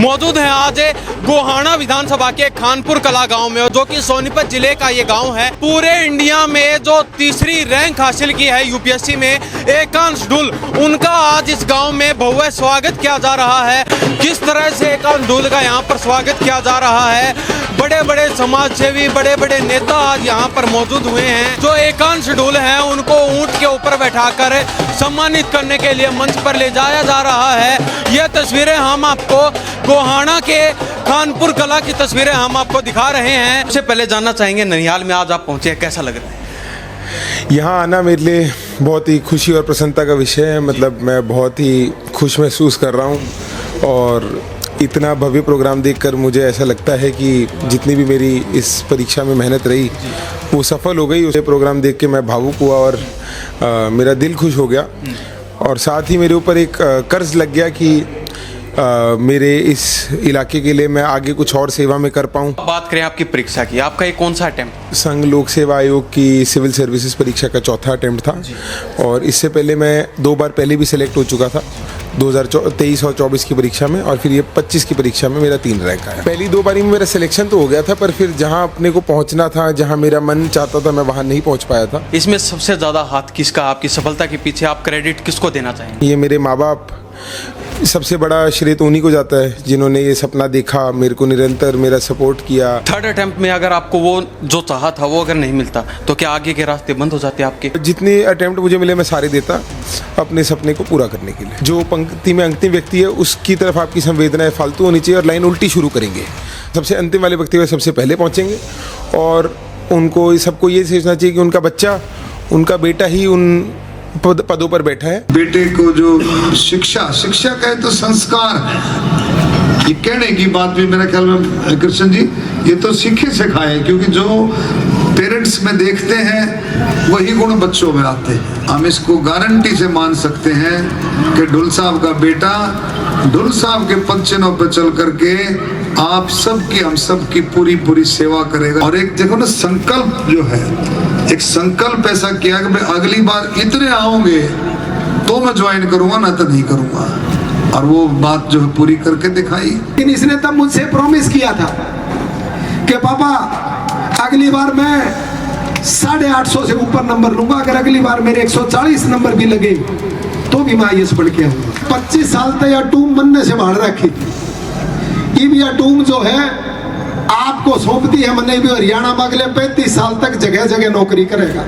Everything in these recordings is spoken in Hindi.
मौजूद हैं आज गोहाना विधानसभा के खानपुर कला गांव में, जो कि सोनीपत जिले का ये गांव है। पूरे इंडिया में जो तीसरी रैंक हासिल की है यूपीएससी में, एकांश ढुल, उनका आज इस गांव में भव्य स्वागत किया जा रहा है। किस तरह से एकांश ढुल का यहाँ पर स्वागत किया जा रहा है, बड़े बड़े समाज सेवी, बड़े बड़े नेता आज यहाँ पर मौजूद हुए हैं। जो एकांश ढुल हैं उनको ऊंट के ऊपर बैठाकर सम्मानित करने के लिए मंच पर ले जाया जा रहा है। ये तस्वीरें हम आपको गोहाना के खानपुर कला की तस्वीरें हम आपको दिखा रहे हैं। सबसे पहले जानना चाहेंगे, ननिहाल में आज आप पहुंचे हैं, कैसा लग रहा है? यहाँ आना मेरे लिए बहुत ही खुशी और प्रसन्नता का विषय है। मतलब मैं बहुत ही खुश महसूस कर रहा हूँ और इतना भव्य प्रोग्राम देखकर मुझे ऐसा लगता है कि जितनी भी मेरी इस परीक्षा में मेहनत रही वो सफल हो गई। उसे प्रोग्राम देख के मैं भावुक हुआ और मेरा दिल खुश हो गया और साथ ही मेरे ऊपर एक कर्ज लग गया कि मेरे इस इलाके के लिए मैं आगे कुछ और सेवा में कर पाऊँ। बात करें आपकी परीक्षा की, आपका ये कौन सा अटेम्प्ट? संघ लोक सेवा आयोग की सिविल सर्विसेज परीक्षा का चौथा अटेम्प्ट था और इससे पहले मैं 2 बार पहले भी सिलेक्ट हो चुका था, 2023 और 24 की परीक्षा में, और फिर ये 25 की परीक्षा में मेरा 3 रैंक आया। पहली 2 बारी में मेरा सिलेक्शन तो हो गया था, पर फिर जहाँ अपने को पहुँचना था, जहाँ मेरा मन चाहता था, मैं वहाँ नहीं पहुँच पाया था। इसमें सबसे ज़्यादा हाथ किसका, आपकी सफलता के पीछे आप क्रेडिट किसको देना चाहेंगे? ये मेरे माँ बाप, सबसे बड़ा श्रेय तो उन्हीं को जाता है जिन्होंने ये सपना देखा, मेरे को निरंतर मेरा सपोर्ट किया। थर्ड अटेम्प्ट में अगर आपको वो जो चाहा था वो अगर नहीं मिलता तो क्या आगे के रास्ते बंद हो जाते आपके? जितने अटेम्प्ट मुझे मिले मैं सारे देता अपने सपने को पूरा करने के लिए। जो पंक्ति में अंतिम व्यक्ति है उसकी तरफ आपकी संवेदनाएं फालतू होनी चाहिए और लाइन उल्टी शुरू करेंगे। सबसे अंतिम वाले व्यक्ति सबसे पहले पहुँचेंगे और उनको सबको ये सोचना चाहिए कि उनका बच्चा, उनका बेटा ही उन पदों पर बैठा है। बेटे को जो शिक्षा कहे तो संस्कार है। ये कहने की बात भी मेरे ख्याल में कृष्ण जी ये तो सीखे सिखाए, क्योंकि जो पेरेंट्स में देखते हैं वही गुण बच्चों में आते हैं। हम इसको गारंटी से मान सकते हैं कि ढुल साहब का बेटा ढुल साहब के पद चिन्हों पर चल करके आप सबकी, हम सबकी पूरी सेवा करेगा। और एक देखो ना, संकल्प जो है, एक संकल्प ऐसा किया कि मैं अगली बार इतने आओगे तो मैं ज्वाइन करूंगा, ना तो नहीं करूंगा, और वो बात जो है पूरी करके दिखाई। लेकिन इसने तब मुझसे प्रॉमिस किया था कि पापा अगली बार मैं 850 से ऊपर नंबर लूंगा, अगर अगली बार मेरे 140 नंबर भी लगे तो भी मैं IAS पढ़ के आऊंगा। 25 साल तक यह टूम बनने से बाहर रखी थी। यह टूम जो है आपको सौंप दी है, मैंने भी हरियाणा में अगले 35 साल तक जगह जगह नौकरी करेगा।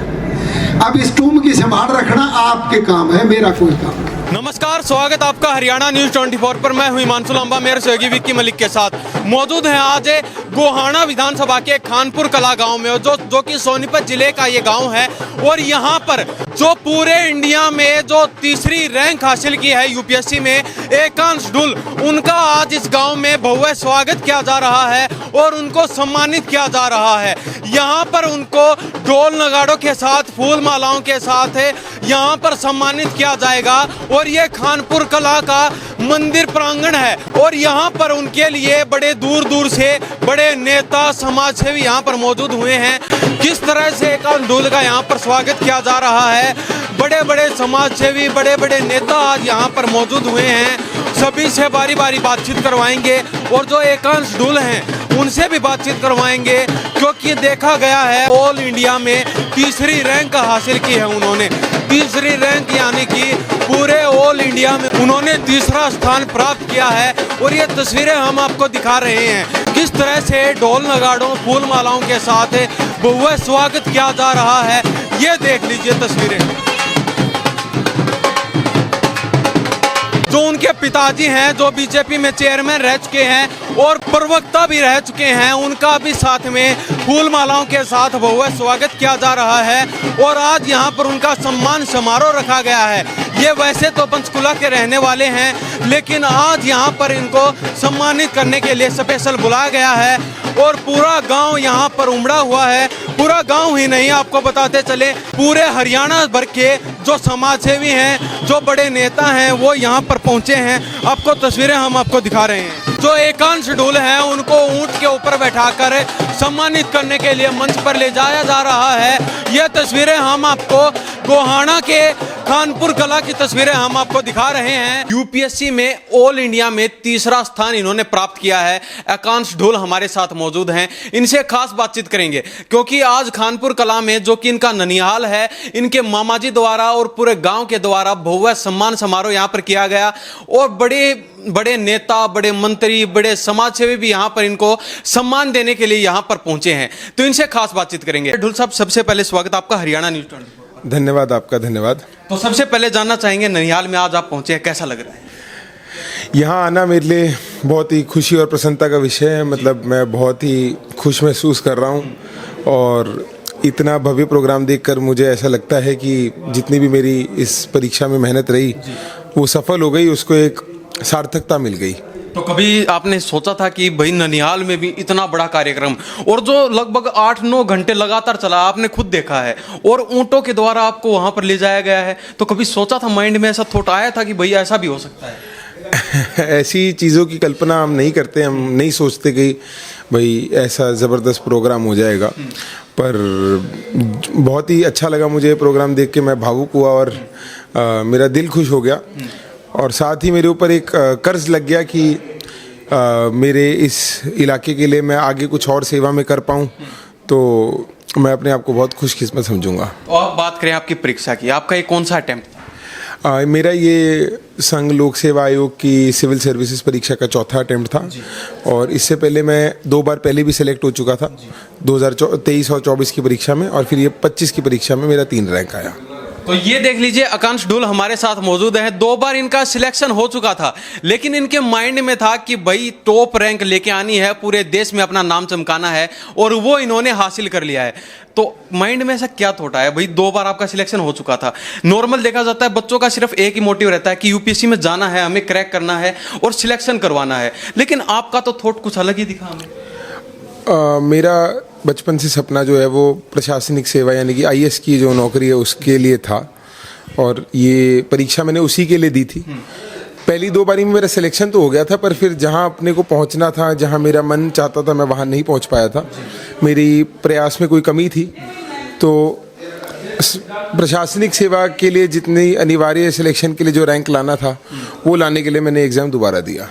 अब इस टूम की संभाल रखना आपके काम है, मेरा कोई काम नहीं। नमस्कार, स्वागत आपका हरियाणा न्यूज 24 पर। मैं हूं हिमांशु लांबा, मेरे सहयोगी विक्की मलिक के साथ मौजूद हैं आज गोहाना विधानसभा के खानपुर कला गांव में, जो कि सोनीपत जिले का ये गांव है। और यहाँ पर जो पूरे इंडिया में जो तीसरी रैंक हासिल की है यूपीएससी में, एकांश ढुल, उनका आज इस गांव में भव्य स्वागत किया जा रहा है और उनको सम्मानित किया जा रहा है। यहाँ पर उनको ढोल नगाड़ों के साथ, फूल मालाओं के साथ यहाँ पर सम्मानित किया जाएगा। और ये खानपुर कला का मंदिर प्रांगण है और यहाँ पर उनके लिए बड़े दूर दूर से बड़े नेता, समाज सेवी यहाँ पर मौजूद हुए हैं। किस तरह से एकांश ढुल का यहाँ पर स्वागत किया जा रहा है, बड़े बड़े समाज सेवी, बड़े बड़े नेता आज यहाँ पर मौजूद हुए हैं। सभी से बारी बारी बातचीत करवाएंगे और जो एकांश ढुल हैं उनसे भी बातचीत करवाएंगे, क्योंकि देखा गया है ऑल इंडिया में तीसरी रैंक हासिल की है उन्होंने। तीसरी रैंक यानी कि पूरे ऑल इंडिया में उन्होंने तीसरा स्थान प्राप्त किया है। और ये तस्वीरें हम आपको दिखा रहे हैं किस तरह से ढोल नगाड़ों, फूल मालाओं के साथ भव्य स्वागत किया जा रहा है। ये देख लीजिए तस्वीरें। जो उनके पिताजी हैं, जो बीजेपी में चेयरमैन रह चुके हैं और प्रवक्ता भी रह चुके हैं, उनका भी साथ में फूल मालाओं के साथ भव्य स्वागत किया जा रहा है। और आज यहाँ पर उनका सम्मान समारोह रखा गया है। ये वैसे तो पंचकुला के रहने वाले हैं, लेकिन आज यहाँ पर इनको सम्मानित करने के लिए स्पेशल बुलाया गया है और पूरा गांव यहाँ पर उमड़ा हुआ है। पूरा गांव ही नहीं, आपको बताते चले पूरे हरियाणा भर के जो समाज सेवी हैं, जो बड़े नेता हैं, वो यहाँ पर पहुँचे हैं। आपको तस्वीरें हम आपको दिखा रहे हैं। जो एकांश ढुल हैं उनको ऊंट के ऊपर बैठाकर सम्मानित करने के लिए मंच पर ले जाया जा रहा है। ये तस्वीरें हम आपको गोहाना के खानपुर कला की तस्वीरें हम आपको दिखा रहे हैं। यूपीएससी में ऑल इंडिया में तीसरा स्थान इन्होंने प्राप्त किया है। आकांक्ष ढोल हमारे साथ मौजूद हैं, इनसे खास बातचीत करेंगे क्योंकि आज खानपुर कला में जो कि इनका ननिहाल है, इनके मामा जी द्वारा और पूरे गांव के द्वारा भव्य सम्मान समारोह यहां पर किया गया और बड़े बड़े नेता, बड़े मंत्री, बड़े समाज सेवी भी यहां पर इनको सम्मान देने के लिए यहां पर पहुंचे हैं, तो इनसे खास बातचीत करेंगे। ढोल साहब, सबसे पहले स्वागत आपका हरियाणा न्यूज़ 24। धन्यवाद आपका, धन्यवाद। तो सबसे पहले जानना चाहेंगे, ननिहाल में आज आप पहुंचे हैं, कैसा लग रहा है? यहाँ आना मेरे लिए बहुत ही खुशी और प्रसन्नता का विषय है। मतलब मैं बहुत ही खुश महसूस कर रहा हूँ और इतना भव्य प्रोग्राम देखकर मुझे ऐसा लगता है कि जितनी भी मेरी इस परीक्षा में मेहनत रही वो सफल हो गई, उसको एक सार्थकता मिल गई। तो कभी आपने सोचा था कि भाई ननिहाल में भी इतना बड़ा कार्यक्रम और जो लगभग 8-9 घंटे लगातार चला, आपने खुद देखा है, और ऊंटों के द्वारा आपको वहां पर ले जाया गया है, तो कभी सोचा था, माइंड में ऐसा थॉट आया था कि भाई ऐसा भी हो सकता है? ऐसी चीज़ों की कल्पना हम नहीं करते, हम नहीं सोचते कि भाई ऐसा ज़बरदस्त प्रोग्राम हो जाएगा, पर बहुत ही अच्छा लगा मुझे प्रोग्राम देख के। मैं भावुक हुआ और मेरा दिल खुश हो गया और साथ ही मेरे ऊपर एक कर्ज लग गया कि मेरे इस इलाके के लिए मैं आगे कुछ और सेवा में कर पाऊँ, तो मैं अपने आप को बहुत खुशकिस्मत समझूंगा। तो आप बात करें आपकी परीक्षा की, आपका ये कौन सा अटेम्प्ट था? मेरा ये संघ लोक सेवा आयोग की सिविल सर्विसेज परीक्षा का चौथा अटेम्प्ट था और इससे पहले मैं 2 बार पहले भी सिलेक्ट हो चुका था, 2023 और 24 की परीक्षा में, और फिर ये 25 की परीक्षा में मेरा 3 रैंक आया। तो ये देख लीजिए, आकांक्ष ढोल हमारे साथ मौजूद हैं। 2 बार इनका सिलेक्शन हो चुका था, लेकिन इनके माइंड में था कि भाई टॉप रैंक लेके आनी है, पूरे देश में अपना नाम चमकाना है, और वो इन्होंने हासिल कर लिया है। तो माइंड में ऐसा क्या थॉट आया? भाई 2 बार आपका सिलेक्शन हो चुका था। नॉर्मल देखा जाता है बच्चों का सिर्फ एक ही मोटिव रहता है कि यूपीएससी में जाना है, हमें क्रैक करना है और सिलेक्शन करवाना है, लेकिन आपका तो थॉट कुछ अलग ही दिखा हमें। मेरा बचपन से सपना जो है वो प्रशासनिक सेवा यानी कि आईएएस की जो नौकरी है उसके लिए था और ये परीक्षा मैंने उसी के लिए दी थी। पहली 2 बारी में मेरा सिलेक्शन तो हो गया था, पर फिर जहाँ अपने को पहुँचना था, जहाँ मेरा मन चाहता था, मैं वहाँ नहीं पहुँच पाया था। मेरी प्रयास में कोई कमी थी, तो प्रशासनिक सेवा के लिए जितनी अनिवार्य सिलेक्शन के लिए जो रैंक लाना था वो लाने के लिए मैंने एग्ज़ाम दोबारा दिया।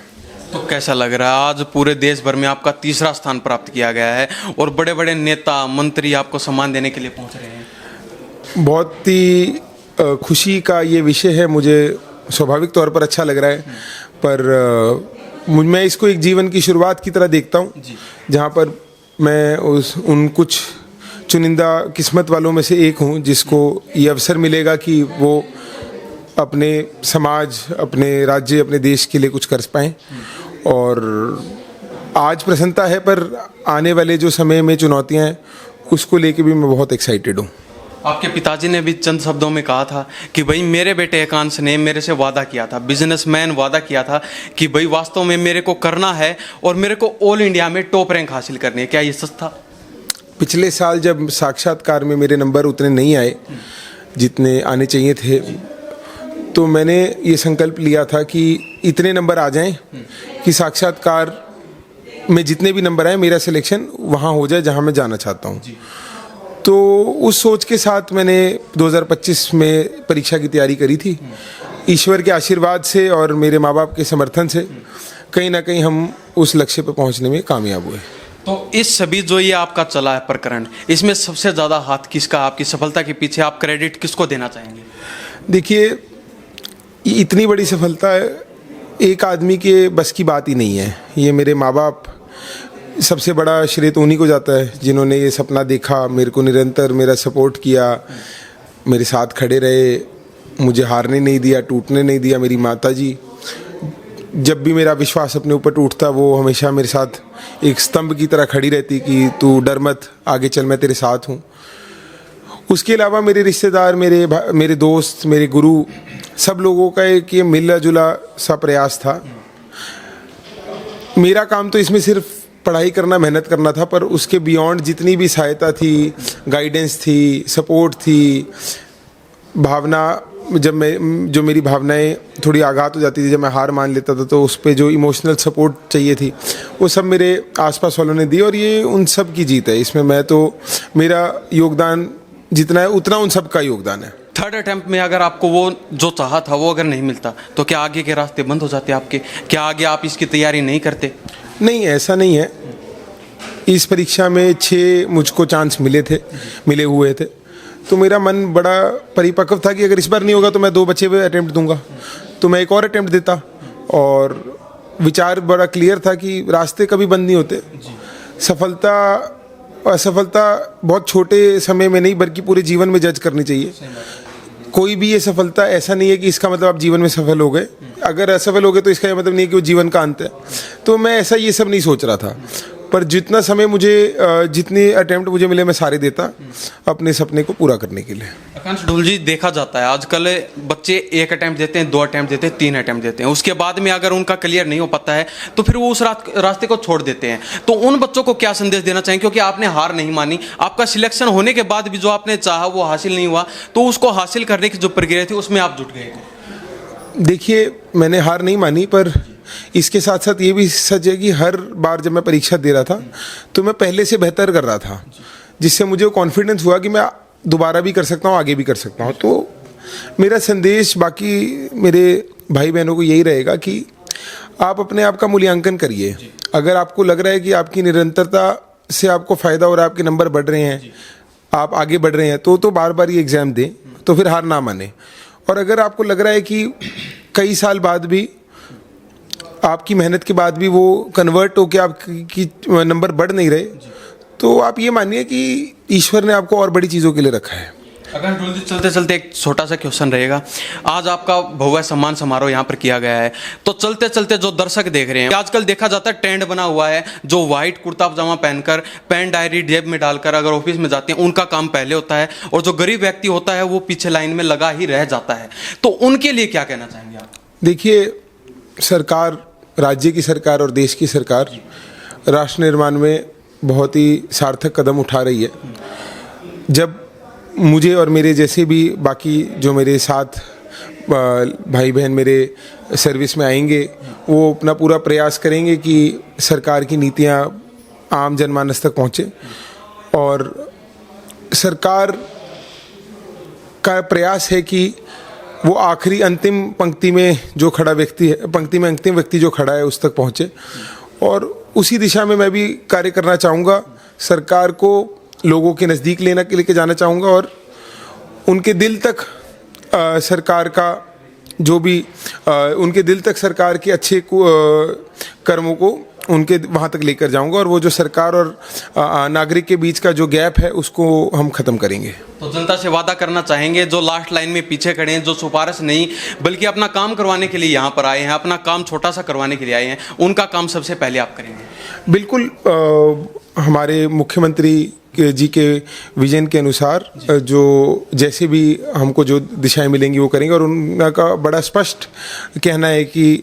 तो कैसा लग रहा है? आज पूरे देश भर में आपका 3रा स्थान प्राप्त किया गया है और बड़े बड़े नेता, मंत्री आपको सम्मान देने के लिए पहुंच रहे हैं। बहुत ही खुशी का ये विषय है, मुझे स्वाभाविक तौर पर अच्छा लग रहा है, पर मैं इसको एक जीवन की शुरुआत की तरह देखता हूँ, जहाँ पर मैं उन कुछ चुनिंदा किस्मत वालों में से एक हूँ जिसको ये अवसर मिलेगा कि वो अपने समाज, अपने राज्य, अपने देश के लिए कुछ कर पाएँ। और आज प्रसन्नता है, पर आने वाले जो समय में चुनौतियाँ हैं उसको लेके भी मैं बहुत एक्साइटेड हूँ। आपके पिताजी ने भी चंद शब्दों में कहा था कि भाई मेरे बेटे आकांक्ष ने मेरे से वादा किया था, बिजनेसमैन वादा किया था कि भाई वास्तव में मेरे को करना है और मेरे को ऑल इंडिया में टॉप रैंक हासिल करनी है। क्या ये सच था? पिछले साल जब साक्षात्कार में मेरे नंबर उतने नहीं आए जितने आने चाहिए थे, तो मैंने ये संकल्प लिया था कि इतने नंबर आ जाएं कि साक्षात्कार में जितने भी नंबर आए मेरा सिलेक्शन वहाँ हो जाए जहाँ मैं जाना चाहता हूँ। तो उस सोच के साथ मैंने 2025 में परीक्षा की तैयारी करी थी। ईश्वर के आशीर्वाद से और मेरे माँ बाप के समर्थन से कहीं ना कहीं हम उस लक्ष्य पर पहुँचने में कामयाब हुए। तो इस सभी जो ये आपका चला है प्रकरण, इसमें सबसे ज़्यादा हाथ किसका? आपकी सफलता के पीछे आप क्रेडिट किसको देना चाहेंगे? देखिए, इतनी बड़ी सफलता एक आदमी के बस की बात ही नहीं है। ये मेरे माँ बाप, सबसे बड़ा श्रेय तो उन्हीं को जाता है जिन्होंने ये सपना देखा, मेरे को निरंतर मेरा सपोर्ट किया, मेरे साथ खड़े रहे, मुझे हारने नहीं दिया, टूटने नहीं दिया। मेरी माता जी, जब भी मेरा विश्वास अपने ऊपर टूटता वो हमेशा मेरे साथ एक स्तंभ की तरह खड़ी रहती कि तू डर मत, आगे चल, मैं तेरे साथ हूँ। उसके अलावा मेरे रिश्तेदार, मेरे दोस्त, मेरे गुरु, सब लोगों का एक ये मिला जुला सा प्रयास था। मेरा काम तो इसमें सिर्फ पढ़ाई करना, मेहनत करना था, पर उसके बियॉन्ड जितनी भी सहायता थी, गाइडेंस थी, सपोर्ट थी, भावना, जो मेरी भावनाएं थोड़ी आघात हो जाती थी, जब मैं हार मान लेता था, तो उस पर जो इमोशनल सपोर्ट चाहिए थी वो सब मेरे आसपास वालों ने दी और ये उन सब की जीत है। इसमें मैं तो, मेरा योगदान जितना है उतना उन सब का योगदान है। थर्ड अटेम्प्ट में अगर आपको वो जो चाहा था वो अगर नहीं मिलता तो क्या आगे के रास्ते बंद हो जाते आपके? क्या आगे आप इसकी तैयारी नहीं करते? नहीं, ऐसा नहीं है। इस परीक्षा में 6 मुझको चांस मिले हुए थे, तो मेरा मन बड़ा परिपक्व था कि अगर इस बार नहीं होगा तो मैं 2 बचे हुए अटेम्प्ट दूंगा, तो मैं एक और अटेम्प्ट देता। और विचार बड़ा क्लियर था कि रास्ते कभी बंद नहीं होते। सफलता असफलता बहुत छोटे समय में नहीं बल्कि पूरे जीवन में जज करनी चाहिए। कोई भी ये सफलता ऐसा नहीं है कि इसका मतलब आप जीवन में सफल हो गए। अगर असफल हो गए तो इसका ये मतलब नहीं है कि वो जीवन का अंत है। तो मैं ऐसा ये सब नहीं सोच रहा था, पर जितना समय मुझे जितने अटेम्प्ट मुझे मिले मैं सारे देता अपने सपने को पूरा करने के लिए। आकांक्ष ढोल जी, देखा जाता है आजकल बच्चे 1 अटेम्प्ट देते हैं, 2 अटेम्प्ट देते हैं, 3 अटेम्प्ट देते हैं, उसके बाद में अगर उनका क्लियर नहीं हो पाता है तो फिर वो उस रास्ते को छोड़ देते हैं। तो उन बच्चों को क्या संदेश देना चाहिए? क्योंकि आपने हार नहीं मानी, आपका सिलेक्शन होने के बाद भी जो आपने चाहा वो हासिल नहीं हुआ, तो उसको हासिल करने की जो प्रक्रिया थी उसमें आप जुट गए थे। देखिए, मैंने हार नहीं मानी, पर इसके साथ साथ ये भी सच है कि हर बार जब मैं परीक्षा दे रहा था तो मैं पहले से बेहतर कर रहा था, जिससे मुझे कॉन्फिडेंस हुआ कि मैं दोबारा भी कर सकता हूँ, आगे भी कर सकता हूँ। तो मेरा संदेश बाकी मेरे भाई बहनों को यही रहेगा कि आप अपने आप का मूल्यांकन करिए। अगर आपको लग रहा है कि आपकी निरंतरता से आपको फ़ायदा हो रहा है, आपके नंबर बढ़ रहे हैं, आप आगे बढ़ रहे हैं, तो बार बार ये एग्ज़ाम दें, तो फिर हार ना माने। और अगर आपको लग रहा है कि कई साल बाद भी आपकी मेहनत के बाद भी वो कन्वर्ट होकर आपकी नंबर बढ़ नहीं रहे, तो आप ये मानिए कि ईश्वर ने आपको और बड़ी चीज़ों के लिए रखा है। अगर जल्दी चलते चलते एक छोटा सा क्वेश्चन रहेगा। आज आपका भव्य सम्मान समारोह यहाँ पर किया गया है, तो चलते चलते जो दर्शक देख रहे हैं, आजकल देखा जाता है ट्रेंड बना हुआ है, जो व्हाइट कुर्ता पजामा पहनकर पेन डायरी जेब में डालकर अगर ऑफिस में जाते हैं उनका काम पहले होता है, और जो गरीब व्यक्ति होता है वो पीछे लाइन में लगा ही रह जाता है। तो उनके लिए क्या कहना चाहेंगे आप? देखिए, सरकार, राज्य की सरकार और देश की सरकार राष्ट्र निर्माण में बहुत ही सार्थक कदम उठा रही है। जब मुझे और मेरे जैसे भी बाकी जो मेरे साथ भाई बहन मेरे सर्विस में आएंगे, वो अपना पूरा प्रयास करेंगे कि सरकार की नीतियां आम जनमानस तक पहुँचे। और सरकार का प्रयास है कि वो आखिरी अंतिम पंक्ति में जो खड़ा व्यक्ति है, पंक्ति में अंतिम व्यक्ति जो खड़ा है उस तक पहुँचे। और उसी दिशा में मैं भी कार्य करना चाहूँगा। सरकार को लोगों के नज़दीक लेके जाना चाहूँगा और उनके दिल तक सरकार का जो भी उनके दिल तक सरकार के अच्छे कर्मों को उनके वहाँ तक लेकर जाऊँगा, और वो जो सरकार और नागरिक के बीच का जो गैप है उसको हम ख़त्म करेंगे। तो जनता से वादा करना चाहेंगे, जो लास्ट लाइन में पीछे खड़े हैं, जो सिफारिश नहीं बल्कि अपना काम करवाने के लिए यहाँ पर आए हैं, अपना काम छोटा सा करवाने के लिए आए हैं, उनका काम सबसे पहले आप करेंगे? बिल्कुल। हमारे मुख्यमंत्री जी के विजन के अनुसार जो जैसे भी हमको जो दिशाएं मिलेंगी वो करेंगे। और उनका बड़ा स्पष्ट कहना है कि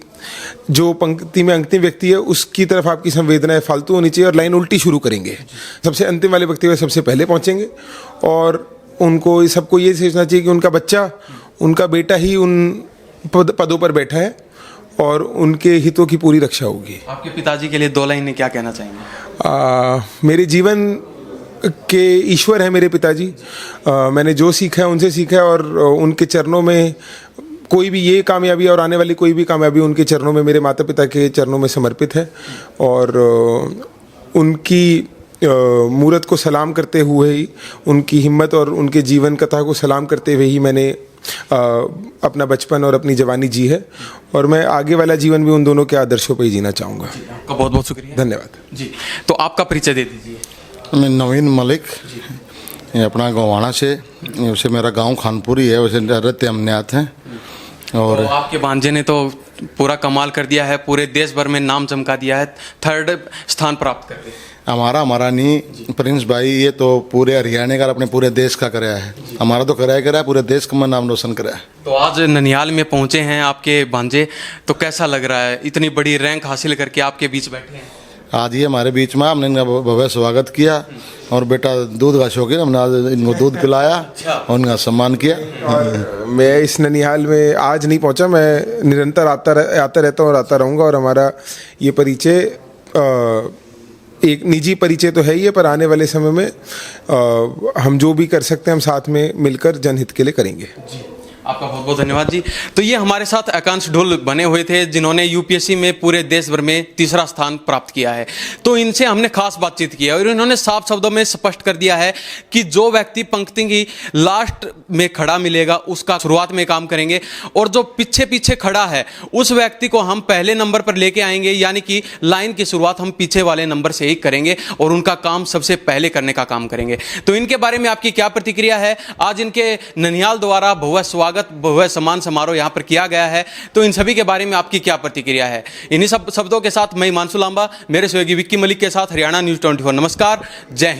जो पंक्ति में अंतिम व्यक्ति है उसकी तरफ आपकी संवेदनाएं फालतू होनी चाहिए और लाइन उल्टी शुरू करेंगे। सबसे अंतिम वाले व्यक्ति सबसे पहले पहुंचेंगे, और उनको सबको ये सोचना चाहिए कि उनका बच्चा, उनका बेटा ही उन पदों पर बैठा है और उनके हितों की पूरी रक्षा होगी। आपके पिताजी के लिए 2 लाइनें क्या कहना चाहेंगे? मेरे जीवन के ईश्वर है मेरे पिताजी। मैंने जो सीखा है उनसे सीखा है, और उनके चरणों में कोई भी ये कामयाबी और आने वाली कोई भी कामयाबी उनके चरणों में, मेरे माता पिता के चरणों में समर्पित है। और उनकी मूरत को सलाम करते हुए ही, उनकी हिम्मत और उनके जीवन कथा को सलाम करते हुए ही मैंने अपना बचपन और अपनी जवानी जी है, और मैं आगे वाला जीवन भी उन दोनों के आदर्शों पर ही जीना चाहूँगा। आपका बहुत बहुत शुक्रिया। धन्यवाद जी। तो आपका परिचय दे दीजिए। मैं नवीन मलिक, ये अपना गोवाना से, वैसे मेरा गांव खानपुरी है, वैसे रहते हम न्यात हैं। और तो आपके भांजे ने तो पूरा कमाल कर दिया है, पूरे देश भर में नाम चमका दिया है, 3rd स्थान प्राप्त कर दिया। हमारा नहीं, प्रिंस भाई ये तो पूरे हरियाणा का, अपने पूरे देश का कराया है। हमारा तो कराया पूरे देश का मैं नाम रोशन कराया। तो आज ननिहाल में पहुंचे हैं आपके भांजे, तो कैसा लग रहा है? इतनी बड़ी रैंक हासिल करके आपके बीच बैठे हैं। आज ये हमारे बीच में हमने इनका भव्य स्वागत किया, और बेटा दूध का शौकीन, हमने आज इनको दूध पिलाया और उनका सम्मान किया। और मैं इस ननिहाल में आज नहीं पहुंचा, मैं निरंतर आता रहता हूं और आता रहूंगा। और हमारा ये परिचय एक निजी परिचय तो है ही है, पर आने वाले समय में हम जो भी कर सकते हैं हम साथ में मिलकर जनहित के लिए करेंगे। आपका बहुत बहुत धन्यवाद जी। तो ये हमारे साथ आकांक्ष ढोल बने हुए थे जिन्होंने यूपीएससी में पूरे देश भर में तीसरा स्थान प्राप्त किया है। तो इनसे हमने खास बातचीत की है और इन्होंने साफ शब्दों में स्पष्ट कर दिया है कि जो व्यक्ति पंक्ति की लास्ट में खड़ा मिलेगा उसका शुरुआत में काम करेंगे और जो पीछे पीछे खड़ा है उस व्यक्ति को हम पहले नंबर पर लेके आएंगे, यानी कि लाइन की शुरुआत हम पीछे वाले नंबर से ही करेंगे और उनका काम सबसे पहले करने का काम करेंगे। तो इनके बारे में आपकी क्या प्रतिक्रिया है? आज इनके ननिहाल द्वारा भव्य स्वागत, भव्य सम्मान समारोह यहां पर किया गया है, तो इन सभी के बारे में आपकी क्या प्रतिक्रिया है? इन्हीं सब शब्दों के साथ मैं हिमांशु लांबा मेरे सहयोगी विक्की मलिक के साथ हरियाणा न्यूज़ 24। नमस्कार, जय हिंद।